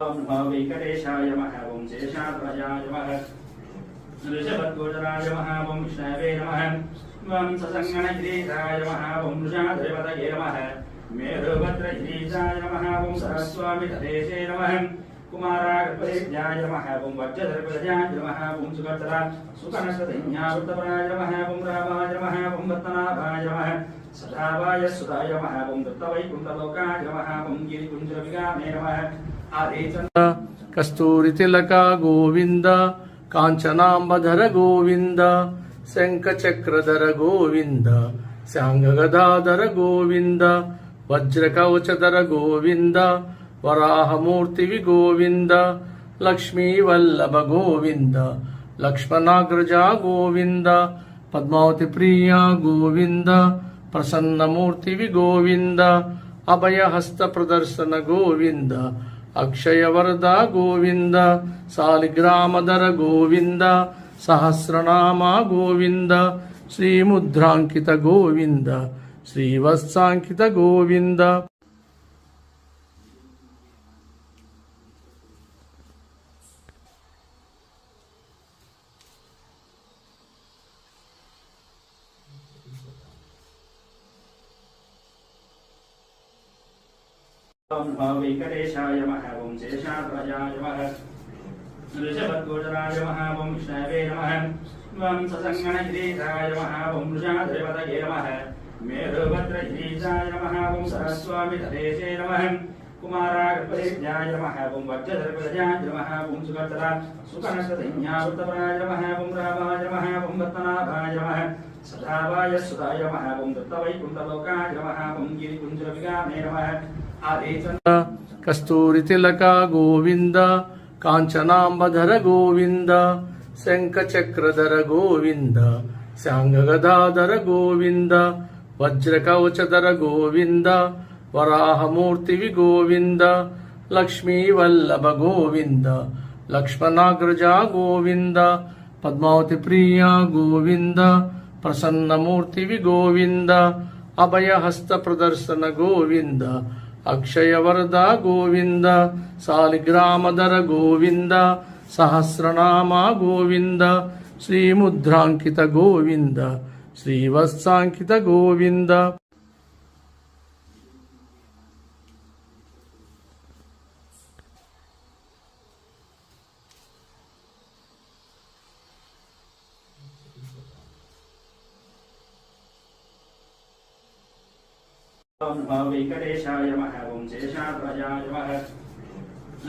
ओम वेंकटेशाय नमः। ओम शेषाद्वजाय नमः। ऋषभद्वोजनाय नमः। ओम विष्णवे नमः। ओम ससंगणगिरीशाय नमः। ओम वृषाद्रिपतये नमः। मेरुभद्रगिरीशाय नमः। ओम सरस्वामितदेशे नमः। कुमारागर्भेभ्याय नमः। ओम वज्रधरप्रजाय नमः। ओम सुकर्तरा सुकनस्तधन्यावृतपराय नमः। ओम रामाय नमः। ओम रत्नाभाय नमः। सदावाय सुधाय नमः। ओम दत्तवैकुण्ठलोकाय नमः। ओम गिरिकुञ्जविगामे नमः। कस्तूरी तिलक गोविंद कांचनांबधर गोविंद शंखचक्रधर गोविंद सांगगदाधर गोविंद वज्रकवचधर गोविंद वराहमूर्ति गोविंद लक्ष्मी वल्लभ गोविंद लक्ष्मणाग्रजा गोविंद पद्मावती प्रिया गोविंद प्रसन्नमूर्ति गोविंद अभयहस्त प्रदर्शन गोविंद अक्षय वरदा गोविंद सालिग्रामधर गोविंद सहस्रनाम गोविंद श्रीमुद्रांकित गोविंद श्रीवत्सांकित गोविंद ओम वेंकटेशाय नमः। ओम शेषाद्वजाय नमः। ऋषभद्वोजनाय नमः। ओम विष्णवे नमः। ओम ससंगणगिरीशाय नमः। ओम वृषाद्रिपतये नमः। मेरुभद्रगिरीशाय नमः। ओम सरस्वामितदेशे नमः। कुमारागर्भेभ्याय नमः। ओम वज्रधरप्रजाय नमः। ओम सुकर्तरा सुकनस्तधन्यावृतपराय नमः। ओम रामाय नमः। ओम रत्नाभाय नमः। सदावाय सुधाय नमः। ओम दत्तवैकुण्ठलोकाय नमः। ओम गिरिकुञ्जविगामे नमः। कस्तूरी तिलक गोविंद कांचनांबधर गोविंद शंखचक्रधर गोविंद सांगगदाधर गोविंद वज्रकवचधर गोविंद वराहमूर्ति गोविंद लक्ष्मी वल्लभ गोविंद लक्ष्मणाग्रजा गोविंद पद्मावती प्रिया गोविंद प्रसन्नमूर्ति गोविंद अभयहस्त प्रदर्शन गोविंद अक्षय वरदा गोविंद सालिग्रामधर गोविंद सहस्रनाम गोविंद श्रीमुद्रांकित गोविंद श्रीवत्सांकित गोविंद ओम वेंकटेशाय नमः। ओम शेषाद्वजाय नमः।